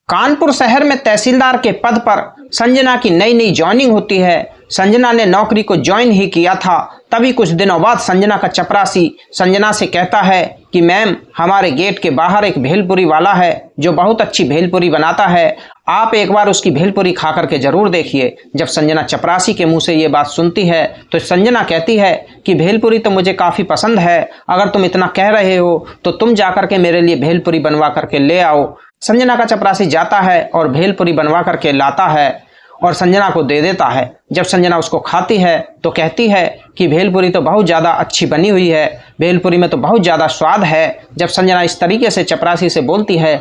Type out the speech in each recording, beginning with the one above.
कानपुर शहर में तहसीलदार के पद पर संजना की नई नई ज्वाइनिंग होती है। संजना ने नौकरी को ज्वाइन ही किया था, तभी कुछ दिनों बाद संजना का चपरासी संजना से कहता है कि मैम, हमारे गेट के बाहर एक भेलपुरी वाला है जो बहुत अच्छी भेलपुरी बनाता है, आप एक बार उसकी भेलपुरी खा करके जरूर देखिए। जब संजना चपरासी के मुंह से ये बात सुनती है तो संजना कहती है कि भेलपुरी तो मुझे काफ़ी पसंद है, अगर तुम इतना कह रहे हो तो तुम जाकर के मेरे लिए भेलपुरी बनवा करके ले आओ। संजना का चपरासी जाता है और भेलपुरी बनवा करके लाता है और संजना को दे देता है। जब संजना उसको खाती है तो कहती है कि भेलपुरी तो बहुत ज़्यादा अच्छी बनी हुई है, भेलपुरी में तो बहुत ज़्यादा स्वाद है। जब संजना इस तरीके से चपरासी से बोलती है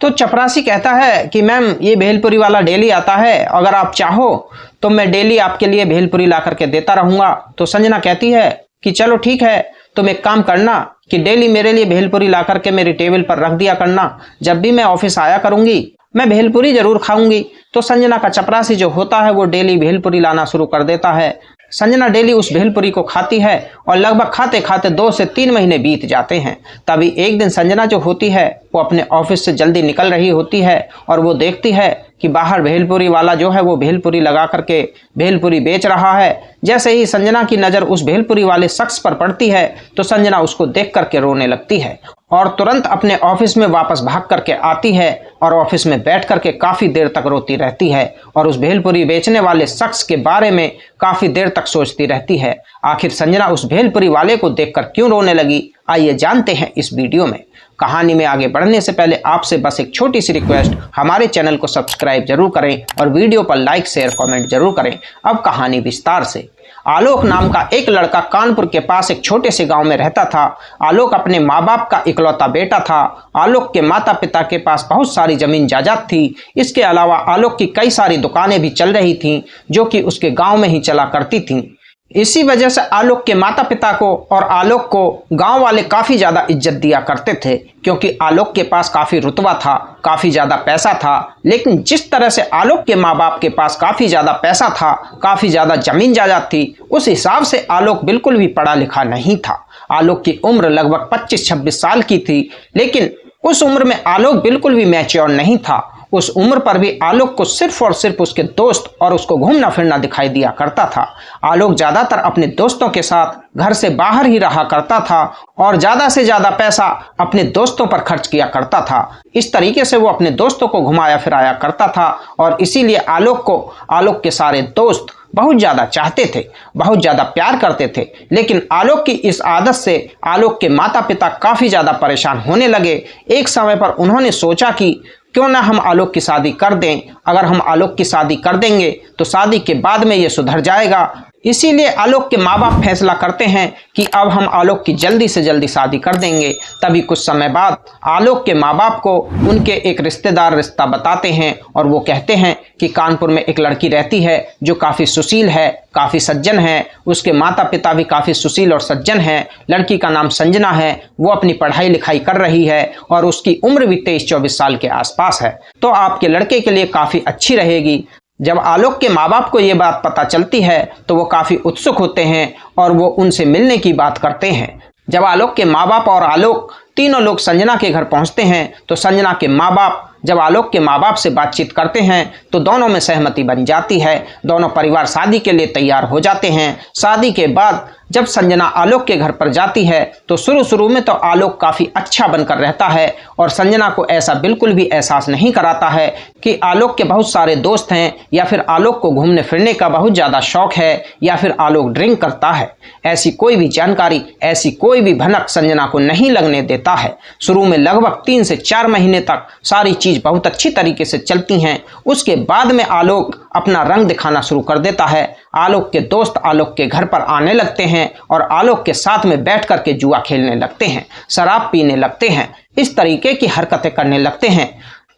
तो चपरासी कहता है कि मैम, ये भेलपुरी वाला डेली आता है, अगर आप चाहो तो मैं डेली आपके लिए भेलपुरी ला करके देता रहूँगा। तो संजना कहती है कि चलो ठीक है, तुम एक काम करना कि डेली मेरे लिए भेलपुरी ला करके मेरी टेबल पर रख दिया करना, जब भी मैं ऑफिस आया करूँगी मैं भेलपुरी जरूर खाऊंगी। तो संजना का चपरासी जो होता है वो डेली भेलपुरी लाना शुरू कर देता है। संजना डेली उस भेलपुरी को खाती है और लगभग खाते खाते 2 से 3 महीने बीत जाते हैं। तभी एक दिन संजना जो होती है वो अपने ऑफिस से जल्दी निकल रही होती है और वो देखती है कि बाहर भेलपुरी वाला जो है वो भेलपुरी लगा करके भेलपुरी बेच रहा है। जैसे ही संजना की नज़र उस भेलपुरी वाले शख्स पर पड़ती है तो संजना उसको देख करके रोने लगती है और तुरंत अपने ऑफिस में वापस भाग करके आती है और ऑफिस में बैठ करके काफ़ी देर तक रोती रहती है और उस भेलपुरी बेचने वाले शख्स के बारे में काफ़ी देर तक सोचती रहती है। आखिर संजना उस भेलपुरी वाले को देखकर क्यों रोने लगी, आइए जानते हैं इस वीडियो में। कहानी में आगे बढ़ने से पहले आपसे बस एक छोटी सी रिक्वेस्ट, हमारे चैनल को सब्सक्राइब जरूर करें और वीडियो पर लाइक शेयर कमेंट जरूर करें। अब कहानी विस्तार से। आलोक नाम का एक लड़का कानपुर के पास एक छोटे से गांव में रहता था। आलोक अपने माँ बाप का इकलौता बेटा था। आलोक के माता पिता के पास बहुत सारी जमीन जायदाद थी। इसके अलावा आलोक की कई सारी दुकानें भी चल रही थीं जो कि उसके गांव में ही चला करती थीं। इसी वजह से आलोक के माता पिता को और आलोक को गांव वाले काफ़ी ज़्यादा इज्जत दिया करते थे, क्योंकि आलोक के पास काफ़ी रुतबा था, काफ़ी ज़्यादा पैसा था। लेकिन जिस तरह से आलोक के माँ बाप के पास काफ़ी ज़्यादा पैसा था, काफ़ी ज़्यादा जमीन जायदाद थी, उस हिसाब से आलोक बिल्कुल भी पढ़ा लिखा नहीं था। आलोक की उम्र लगभग 25-26 साल की थी, लेकिन उस उम्र में आलोक बिल्कुल भी मैच्योर नहीं था। उस उम्र पर भी आलोक को सिर्फ और सिर्फ उसके दोस्त और उसको घूमना फिरना दिखाई दिया करता था। आलोक ज़्यादातर अपने दोस्तों के साथ घर से बाहर ही रहा करता था और ज़्यादा से ज़्यादा पैसा अपने दोस्तों पर खर्च किया करता था। इस तरीके से वो अपने दोस्तों को घुमाया फिराया करता था और इसीलिए आलोक को आलोक के सारे दोस्त बहुत ज़्यादा चाहते थे, बहुत ज़्यादा प्यार करते थे। लेकिन आलोक की इस आदत से आलोक के माता पिता काफ़ी ज़्यादा परेशान होने लगे। एक समय पर उन्होंने सोचा कि क्यों ना हम आलोक की शादी कर दें, अगर हम आलोक की शादी कर देंगे तो शादी के बाद में ये सुधर जाएगा। इसीलिए आलोक के माँ बाप फैसला करते हैं कि अब हम आलोक की जल्दी से जल्दी शादी कर देंगे। तभी कुछ समय बाद आलोक के माँ बाप को उनके एक रिश्तेदार रिश्ता बताते हैं और वो कहते हैं कि कानपुर में एक लड़की रहती है जो काफ़ी सुशील है, काफ़ी सज्जन है। उसके माता पिता भी काफ़ी सुशील और सज्जन हैं। लड़की का नाम संजना है, वो अपनी पढ़ाई लिखाई कर रही है और उसकी उम्र भी 23-24 साल के आसपास है, तो आपके लड़के के लिए काफ़ी अच्छी रहेगी। जब आलोक के माँ बाप को ये बात पता चलती है तो वो काफ़ी उत्सुक होते हैं और वो उनसे मिलने की बात करते हैं। जब आलोक के माँ बाप और आलोक तीनों लोग संजना के घर पहुंचते हैं तो संजना के माँ बाप जब आलोक के माँ बाप से बातचीत करते हैं तो दोनों में सहमति बन जाती है। दोनों परिवार शादी के लिए तैयार हो जाते हैं। शादी के बाद जब संजना आलोक के घर पर जाती है तो शुरू में तो आलोक काफ़ी अच्छा बनकर रहता है और संजना को ऐसा बिल्कुल भी एहसास नहीं कराता है कि आलोक के बहुत सारे दोस्त हैं या फिर आलोक को घूमने फिरने का बहुत ज़्यादा शौक है या फिर आलोक ड्रिंक करता है। ऐसी कोई भी जानकारी, ऐसी कोई भी भनक संजना को नहीं लगने देता है। शुरू में लगभग 3 से 4 महीने तक सारी चीज़ बहुत अच्छी तरीके से चलती हैं। उसके बाद में आलोक अपना रंग दिखाना शुरू कर देता है। आलोक के दोस्त आलोक के घर पर आने लगते हैं और आलोक के साथ में बैठ कर के जुआ खेलने लगते हैं, शराब पीने लगते हैं, इस तरीके की हरकतें करने लगते हैं।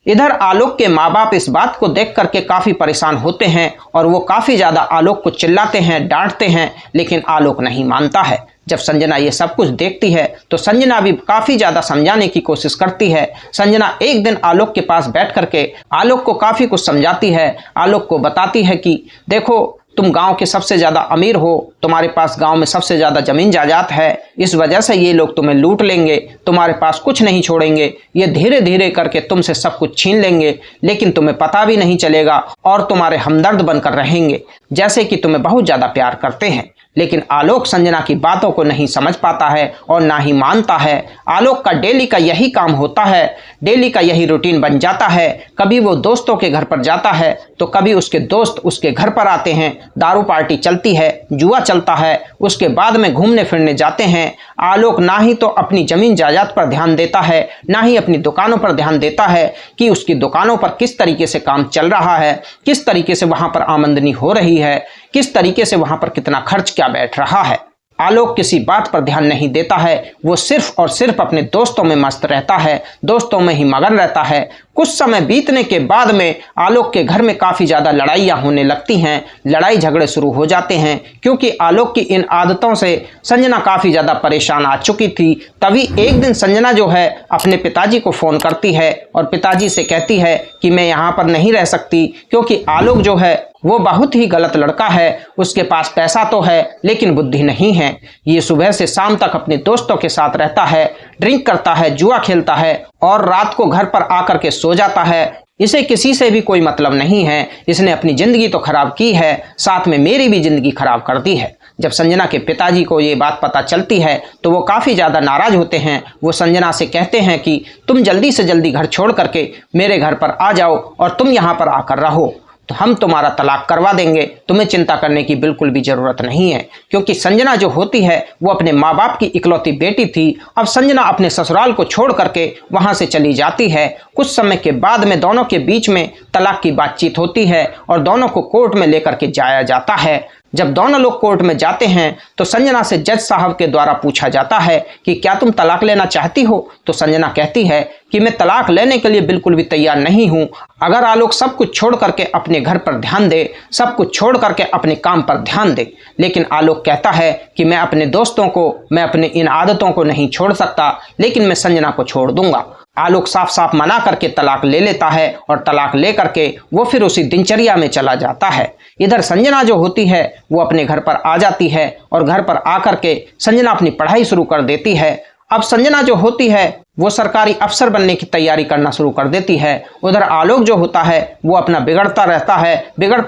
इधर आलोक के माँ बाप इस बात को देख करके काफ़ी परेशान होते हैं और वो काफ़ी ज़्यादा आलोक को चिल्लाते हैं, डांटते हैं, लेकिन आलोक नहीं मानता है। जब संजना ये सब कुछ देखती है तो संजना भी काफ़ी ज़्यादा समझाने की कोशिश करती है। संजना एक दिन आलोक के पास बैठ करके आलोक को काफ़ी कुछ समझाती है। आलोक को बताती है कि देखो, तुम गांव के सबसे ज्यादा अमीर हो, तुम्हारे पास गांव में सबसे ज्यादा जमीन जायदाद है, इस वजह से ये लोग तुम्हें लूट लेंगे, तुम्हारे पास कुछ नहीं छोड़ेंगे, ये धीरे धीरे करके तुमसे सब कुछ छीन लेंगे, लेकिन तुम्हें पता भी नहीं चलेगा और तुम्हारे हमदर्द बनकर रहेंगे, जैसे कि तुम्हें बहुत ज्यादा प्यार करते हैं। लेकिन आलोक संजना की बातों को नहीं समझ पाता है और ना ही मानता है। आलोक का डेली का यही काम होता है, डेली का यही रूटीन बन जाता है। कभी वो दोस्तों के घर पर जाता है तो कभी उसके दोस्त उसके घर पर आते हैं, दारू पार्टी चलती है, जुआ चलता है, उसके बाद में घूमने फिरने जाते हैं। आलोक ना ही तो अपनी जमीन जायदाद पर ध्यान देता है, ना ही अपनी दुकानों पर ध्यान देता है कि उसकी दुकानों पर किस तरीके से काम चल रहा है, किस तरीके से वहां पर आमदनी हो रही है, किस तरीके से वहां पर कितना खर्च क्या बैठ रहा है। आलोक किसी बात पर ध्यान नहीं देता है, वो सिर्फ और सिर्फ अपने दोस्तों में मस्त रहता है, दोस्तों में ही मगन रहता है। कुछ समय बीतने के बाद में आलोक के घर में काफ़ी ज़्यादा लड़ाइयाँ होने लगती हैं, लड़ाई झगड़े शुरू हो जाते हैं, क्योंकि आलोक की इन आदतों से संजना काफ़ी ज़्यादा परेशान आ चुकी थी। तभी एक दिन संजना जो है अपने पिताजी को फ़ोन करती है और पिताजी से कहती है कि मैं यहाँ पर नहीं रह सकती, क्योंकि आलोक जो है वो बहुत ही गलत लड़का है, उसके पास पैसा तो है लेकिन बुद्धि नहीं है। ये सुबह से शाम तक अपने दोस्तों के साथ रहता है, ड्रिंक करता है, जुआ खेलता है और रात को घर पर आकर के सो जाता है। इसे किसी से भी कोई मतलब नहीं है, इसने अपनी जिंदगी तो खराब की है, साथ में मेरी भी जिंदगी खराब कर दी है। जब संजना के पिताजी को ये बात पता चलती है तो वो काफ़ी ज़्यादा नाराज़ होते हैं। वो संजना से कहते हैं कि तुम जल्दी से जल्दी घर छोड़ करके मेरे घर पर आ जाओ और तुम यहाँ पर आकर रहो, तो हम तुम्हारा तलाक करवा देंगे, तुम्हें चिंता करने की बिल्कुल भी ज़रूरत नहीं है। क्योंकि संजना जो होती है वो अपने माँ बाप की इकलौती बेटी थी। अब संजना अपने ससुराल को छोड़ करके वहाँ से चली जाती है। कुछ समय के बाद में दोनों के बीच में तलाक की बातचीत होती है और दोनों को कोर्ट में लेकर के जाया जाता है। जब दोनों लोग कोर्ट में जाते हैं तो संजना से जज साहब के द्वारा पूछा जाता है कि क्या तुम तलाक लेना चाहती हो। तो संजना कहती है कि मैं तलाक लेने के लिए बिल्कुल भी तैयार नहीं हूँ, अगर आलोक सब कुछ छोड़ करके अपने घर पर ध्यान दे, सब कुछ छोड़ करके अपने काम पर ध्यान दे। लेकिन आलोक कहता है कि मैं अपने दोस्तों को, मैं अपने इन आदतों को नहीं छोड़ सकता, लेकिन मैं संजना को छोड़ दूंगा। आलोक साफ साफ मना करके तलाक ले लेता है और तलाक ले करके वो फिर उसी दिनचर्या में चला जाता है। इधर संजना जो होती है वो अपने घर पर आ जाती है और घर पर आकर के संजना अपनी पढ़ाई शुरू कर देती है। अब संजना जो होती है वो सरकारी अफसर बनने की तैयारी करना शुरू कर देती है। उधर आलोक जो होता है वो अपना बिगड़ता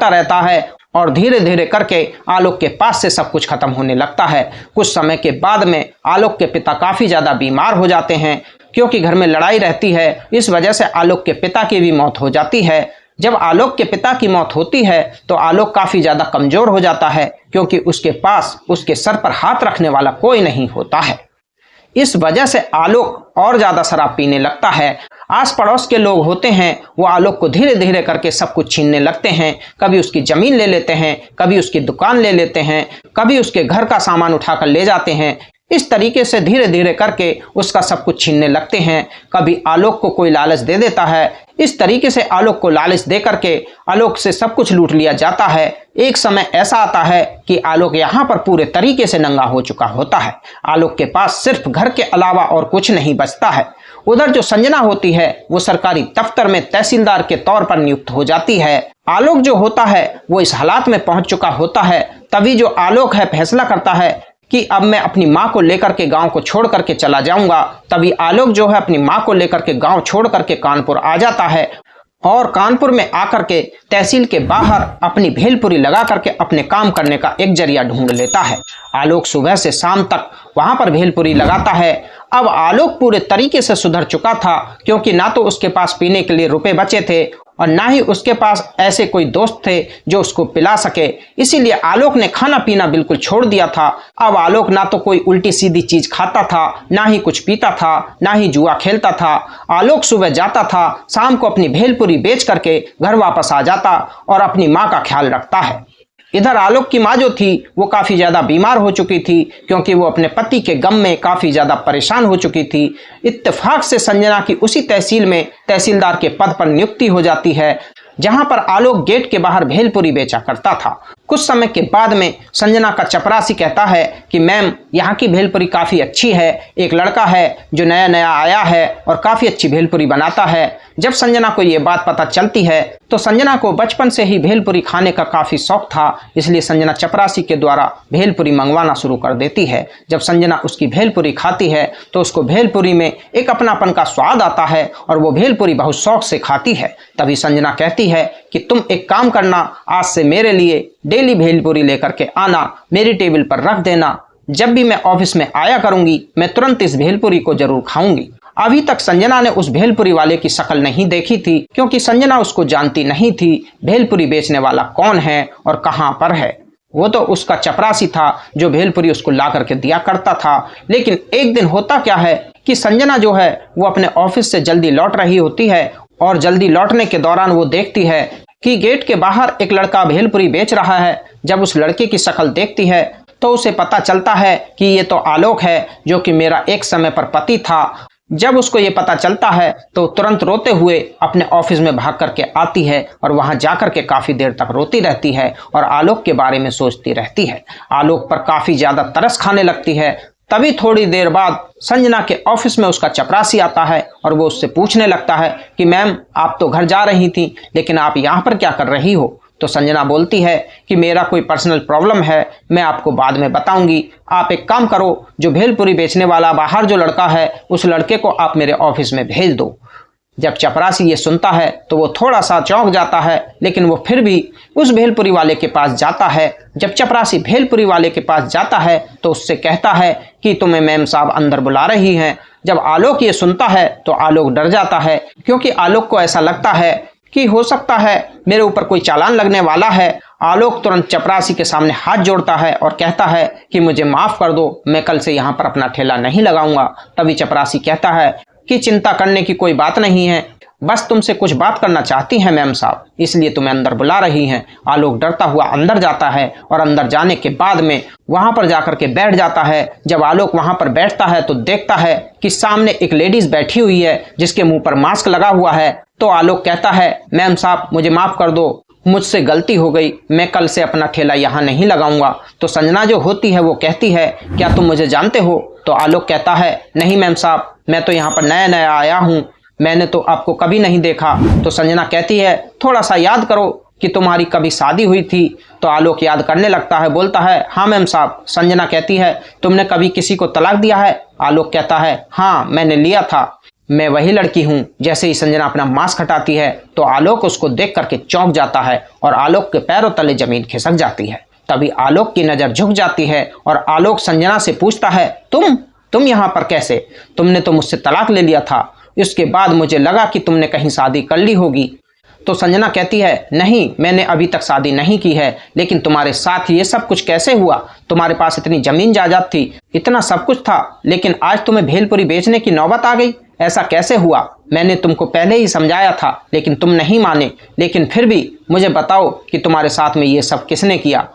रहता है और धीरे धीरे करके आलोक के पास से सब कुछ खत्म होने लगता है। कुछ समय के बाद में आलोक के पिता काफ़ी ज़्यादा बीमार हो जाते हैं, क्योंकि घर में लड़ाई रहती है। इस वजह से आलोक के पिता की भी मौत हो जाती है। जब आलोक के पिता की मौत होती है तो आलोक काफ़ी ज़्यादा कमज़ोर हो जाता है, क्योंकि उसके पास उसके सर पर हाथ रखने वाला कोई नहीं होता है। इस वजह से आलोक और ज़्यादा शराब पीने लगता है। आस पड़ोस के लोग होते हैं वो आलोक को धीरे धीरे करके सब कुछ छीनने लगते हैं। कभी उसकी ज़मीन ले लेते हैं, कभी उसकी दुकान ले लेते हैं, कभी उसके घर का सामान उठाकर ले जाते हैं। इस तरीके से धीरे धीरे करके उसका सब कुछ छीनने लगते हैं। कभी आलोक को कोई लालच दे देता है, इस तरीके से आलोक को लालच दे करके आलोक से सब कुछ लूट लिया जाता है। एक समय ऐसा आता है कि आलोक यहाँ पर पूरे तरीके से नंगा हो चुका होता है। आलोक के पास सिर्फ घर के अलावा और कुछ नहीं बचता है। उधर जो संजना होती है वो सरकारी दफ्तर में तहसीलदार के तौर पर नियुक्त हो जाती है। आलोक जो होता है वो इस हालात में पहुंच चुका होता है। तभी जो आलोक है फैसला करता है कि अब मैं अपनी माँ को लेकर के गांव को छोड़ करके चला जाऊंगा। तभी आलोक जो है अपनी माँ को लेकर के गांव छोड़ करके कानपुर आ जाता है और कानपुर में आकर के तहसील के बाहर अपनी भेलपुरी लगा करके अपने काम करने का एक जरिया ढूंढ लेता है। आलोक सुबह से शाम तक वहां पर भेलपुरी लगाता है। अब आलोक पूरे तरीके से सुधर चुका था, क्योंकि ना तो उसके पास पीने के लिए रुपए बचे थे और ना ही उसके पास ऐसे कोई दोस्त थे जो उसको पिला सके। इसीलिए आलोक ने खाना पीना बिल्कुल छोड़ दिया था। अब आलोक ना तो कोई उल्टी सीधी चीज खाता था, ना ही कुछ पीता था, ना ही जुआ खेलता था। आलोक सुबह जाता था, शाम को अपनी भेलपुरी बेच करके घर वापस आ जाता और अपनी माँ का ख्याल रखता है। इधर आलोक की माँ जो थी वो काफ़ी ज़्यादा बीमार हो चुकी थी, क्योंकि वो अपने पति के गम में काफ़ी ज़्यादा परेशान हो चुकी थी। इत्तेफाक से संजना की उसी तहसील में तहसीलदार के पद पर नियुक्ति हो जाती है, जहां पर आलोक गेट के बाहर भेलपुरी बेचा करता था। कुछ समय के बाद में संजना का चपरासी कहता है कि मैम, यहाँ की भेलपुरी काफ़ी अच्छी है, एक लड़का है जो नया नया आया है और काफ़ी अच्छी भेलपुरी बनाता है। जब संजना को ये बात पता चलती है तो संजना को बचपन से ही भेलपुरी खाने का काफ़ी शौक था, इसलिए संजना चपरासी के द्वारा भेलपुरी मंगवाना शुरू कर देती है। जब संजना उसकी भेलपुरी खाती है तो उसको भेलपुरी में एक अपनापन का स्वाद आता है और वो भेलपुरी बहुत शौक से खाती है। तभी संजना कहती है कि तुम एक काम करना, आज से मेरे लिए डेली भेलपुरी लेकर के आना, मेरी टेबल पर रख देना। जब भी मैं ऑफिस में आया करूंगी मैं तुरंत इस भेलपुरी को जरूर खाऊंगी। अभी तक संजना ने उस भेलपुरी वाले की शक्ल नहीं देखी थी, क्योंकि संजना उसको जानती नहीं थी भेलपुरी बेचने वाला कौन है और कहाँ पर है। वो तो उसका चपरासी था जो भेलपुरी उसको ला करके दिया करता था। लेकिन एक दिन होता क्या है कि संजना जो है वो अपने ऑफिस से जल्दी लौट रही होती है और जल्दी लौटने के दौरान वो देखती है कि गेट के बाहर एक लड़का भेलपुरी बेच रहा है। जब उस लड़के की शक्ल देखती है तो उसे पता चलता है कि ये तो आलोक है, जो कि मेरा एक समय पर पति था। जब उसको ये पता चलता है तो तुरंत रोते हुए अपने ऑफिस में भाग करके आती है और वहां जाकर के काफ़ी देर तक रोती रहती है और आलोक के बारे में सोचती रहती है। आलोक पर काफ़ी ज़्यादा तरस खाने लगती है। तभी थोड़ी देर बाद संजना के ऑफिस में उसका चपरासी आता है और वो उससे पूछने लगता है कि मैम, आप तो घर जा रही थी, लेकिन आप यहाँ पर क्या कर रही हो? तो संजना बोलती है कि मेरा कोई पर्सनल प्रॉब्लम है, मैं आपको बाद में बताऊंगी। आप एक काम करो, जो भेलपुरी बेचने वाला बाहर जो लड़का है उस लड़के को आप मेरे ऑफिस में भेज दो। जब चपरासी ये सुनता है तो वो थोड़ा सा चौंक जाता है, लेकिन वो फिर भी उस भेलपुरी वाले के पास जाता है। जब चपरासी भेलपुरी वाले के पास जाता है तो उससे कहता है कि तुम्हें मैम साहब अंदर बुला रही हैं। जब आलोक ये सुनता है तो आलोक डर जाता है, क्योंकि आलोक को ऐसा लगता है कि हो सकता है मेरे ऊपर कोई चालान लगने वाला है। आलोक तुरंत चपरासी के सामने हाथ जोड़ता है और कहता है कि मुझे माफ़ कर दो, मैं कल से यहाँ पर अपना ठेला नहीं लगाऊंगा। तभी चपरासी कहता है कि चिंता करने की कोई बात नहीं है, बस तुमसे कुछ बात करना चाहती हैं मैम साहब, इसलिए तुम्हें अंदर बुला रही हैं। आलोक डरता हुआ अंदर जाता है और अंदर जाने के बाद में वहां पर जाकर के बैठ जाता है। जब आलोक वहां पर बैठता है तो देखता है कि सामने एक लेडीज बैठी हुई है जिसके मुंह पर मास्क लगा हुआ है। तो आलोक कहता है, मैम साहब मुझे माफ़ कर दो, मुझसे गलती हो गई, मैं कल से अपना ठेला यहाँ नहीं लगाऊंगा। तो संजना जो होती है वो कहती है, क्या तुम मुझे जानते हो? तो आलोक कहता है, नहीं मैम साहब, मैं तो यहाँ पर नया नया आया हूँ, मैंने तो आपको कभी नहीं देखा। तो संजना कहती है, थोड़ा सा याद करो कि तुम्हारी कभी शादी हुई थी। तो आलोक याद करने लगता है, बोलता है, हाँ मैम साहब। संजना कहती है, तुमने कभी किसी को तलाक दिया है? आलोक कहता है, हाँ मैंने लिया था, मैं वही लड़की हूँ। जैसे ही संजना अपना मास्क हटाती है तो आलोक उसको देख करके चौंक जाता है और आलोक के पैरों तले जमीन खिसक जाती है। तभी आलोक की नज़र झुक जाती है और आलोक संजना से पूछता है, तुम यहाँ पर कैसे? तुमने तो मुझसे तलाक ले लिया था, इसके बाद मुझे लगा कि तुमने कहीं शादी कर ली होगी। तो संजना कहती है, नहीं मैंने अभी तक शादी नहीं की है, लेकिन तुम्हारे साथ ये सब कुछ कैसे हुआ? तुम्हारे पास इतनी जमीन जायदाद थी, इतना सब कुछ था, लेकिन आज तुम्हें भेलपुरी बेचने की नौबत आ गई, ऐसा कैसे हुआ? मैंने तुमको पहले ही समझाया था लेकिन तुम नहीं माने, लेकिन फिर भी मुझे बताओ कि तुम्हारे साथ में ये सब किसने किया?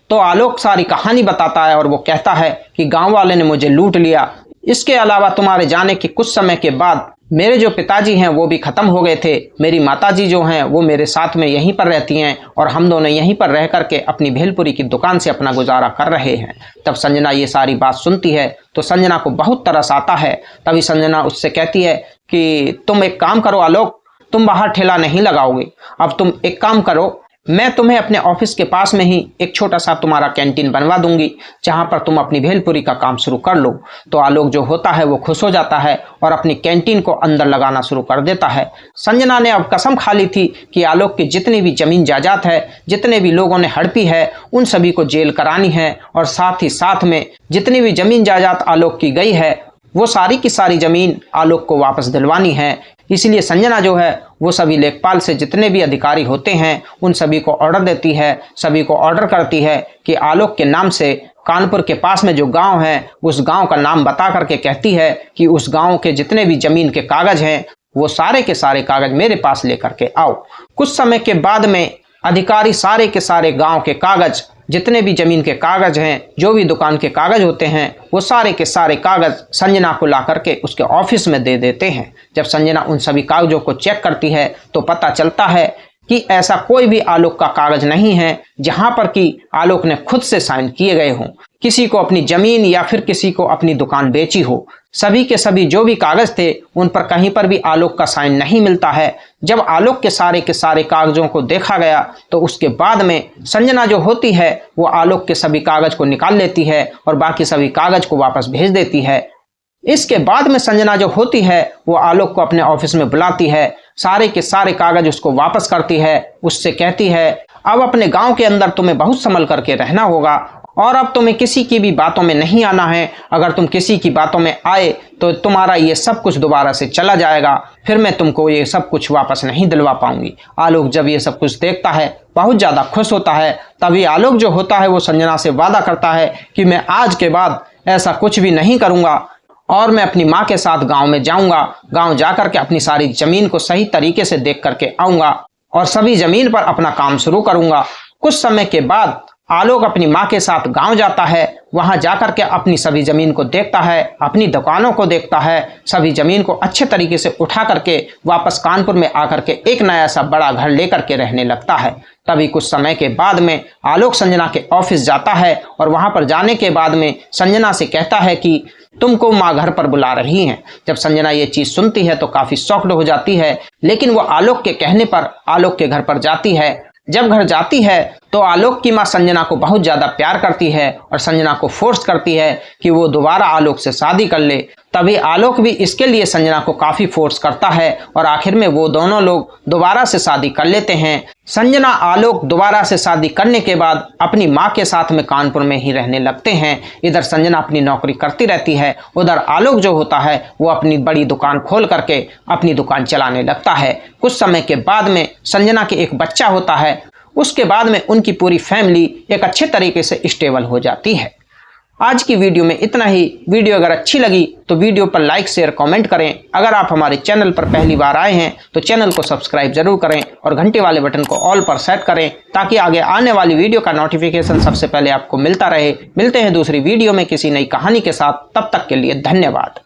तो आलोक सारी कहानी बताता है और वो कहता है कि गांव वाले ने मुझे लूट लिया। इसके अलावा तुम्हारे जाने के कुछ समय के बाद मेरे जो पिताजी हैं वो भी ख़त्म हो गए थे, मेरी माताजी जो हैं वो मेरे साथ में यहीं पर रहती हैं और हम दोनों यहीं पर रह करके अपनी भेलपुरी की दुकान से अपना गुजारा कर रहे हैं। तब संजना ये सारी बात सुनती है तो संजना को बहुत तरस आता है। तभी संजना उससे कहती है कि तुम एक काम करो आलोक, तुम बाहर ठेला नहीं लगाओगे, अब तुम एक काम करो, मैं तुम्हें अपने ऑफिस के पास में ही एक छोटा सा तुम्हारा कैंटीन बनवा दूंगी, जहां पर तुम अपनी भेलपुरी का काम शुरू कर लो। तो आलोक जो होता है वो खुश हो जाता है और अपनी कैंटीन को अंदर लगाना शुरू कर देता है। संजना ने अब कसम खा ली थी कि आलोक की जितनी भी जमीन जायदाद है, जितने भी लोगों ने हड़पी है, उन सभी को जेल करानी है और साथ ही साथ में जितनी भी जमीन जायदाद आलोक की गई है वो सारी की सारी जमीन आलोक को वापस दिलवानी है। इसलिए संजना जो है वो सभी लेखपाल से जितने भी अधिकारी होते हैं उन सभी को ऑर्डर देती है, सभी को ऑर्डर करती है कि आलोक के नाम से कानपुर के पास में जो गांव है उस गांव का नाम बता करके कहती है कि उस गांव के जितने भी जमीन के कागज हैं वो सारे के सारे कागज मेरे पास लेकर के आओ। कुछ समय के बाद में अधिकारी सारे के सारे गांव के कागज, जितने भी जमीन के कागज हैं, जो भी दुकान के कागज होते हैं, वो सारे के सारे कागज संजना को ला करके उसके ऑफिस में दे देते हैं। जब संजना उन सभी कागजों को चेक करती है तो पता चलता है कि ऐसा कोई भी आलोक का कागज नहीं है जहां पर कि आलोक ने खुद से साइन किए गए हों, किसी को अपनी जमीन या फिर किसी को अपनी दुकान बेची हो। सभी के सभी जो भी कागज थे उन पर कहीं पर भी आलोक का साइन नहीं मिलता है। जब आलोक के सारे कागजों को देखा गया तो उसके बाद में संजना जो होती है वो आलोक के सभी कागज को निकाल लेती है और बाकी सभी कागज को वापस भेज देती है। इसके बाद में संजना जो होती है वो आलोक को अपने ऑफिस में बुलाती है, सारे के सारे कागज उसको वापस करती है, उससे कहती है अब अपने गांव के अंदर तुम्हें बहुत संभल करके रहना होगा और अब तुम्हें किसी की भी बातों में नहीं आना है। अगर तुम किसी की बातों में आए तो तुम्हारा ये सब कुछ दोबारा से चला जाएगा, फिर मैं तुमको ये सब कुछ वापस नहीं दिलवा पाऊंगी। आलोक जब ये सब कुछ देखता है बहुत ज़्यादा खुश होता है। तभी आलोक जो होता है वो संजना से वादा करता है कि मैं आज के बाद ऐसा कुछ भी नहीं करूँगा और मैं अपनी माँ के साथ गांव में जाऊंगा। गांव जाकर के अपनी सारी जमीन को सही तरीके से देख करके आऊंगा और सभी जमीन पर अपना काम शुरू करूंगा। कुछ समय के बाद आलोक अपनी माँ के साथ गांव जाता है। वहां जाकर के अपनी सभी जमीन को देखता है, अपनी दुकानों को देखता है, सभी जमीन को अच्छे तरीके से उठा करके वापस कानपुर में आकर के एक नया सा बड़ा घर लेकर के रहने लगता है। तभी कुछ समय के बाद में आलोक संजना के ऑफिस जाता है और वहां पर जाने के बाद में संजना से कहता है कि तुमको माँ घर पर बुला रही हैं। जब संजना ये चीज सुनती है तो काफी शॉक्ड हो जाती है, लेकिन वो आलोक के कहने पर आलोक के घर पर जाती है। जब घर जाती है तो आलोक की माँ संजना को बहुत ज़्यादा प्यार करती है और संजना को फोर्स करती है कि वो दोबारा आलोक से शादी कर ले। तभी आलोक भी इसके लिए संजना को काफ़ी फोर्स करता है और आखिर में वो दोनों लोग दोबारा से शादी कर लेते हैं। संजना आलोक दोबारा से शादी करने के बाद अपनी माँ के साथ में कानपुर में ही रहने लगते हैं। इधर संजना अपनी नौकरी करती रहती है, उधर आलोक जो होता है वो अपनी बड़ी दुकान खोल करके अपनी दुकान चलाने लगता है। कुछ समय के बाद में संजना के एक बच्चा होता है। उसके बाद में उनकी पूरी फैमिली एक अच्छे तरीके से स्टेबल हो जाती है। आज की वीडियो में इतना ही। वीडियो अगर अच्छी लगी तो वीडियो पर लाइक शेयर कमेंट करें। अगर आप हमारे चैनल पर पहली बार आए हैं तो चैनल को सब्सक्राइब जरूर करें और घंटे वाले बटन को ऑल पर सेट करें ताकि आगे आने वाली वीडियो का नोटिफिकेशन सबसे पहले आपको मिलता रहे। मिलते हैं दूसरी वीडियो में किसी नई कहानी के साथ, तब तक के लिए धन्यवाद।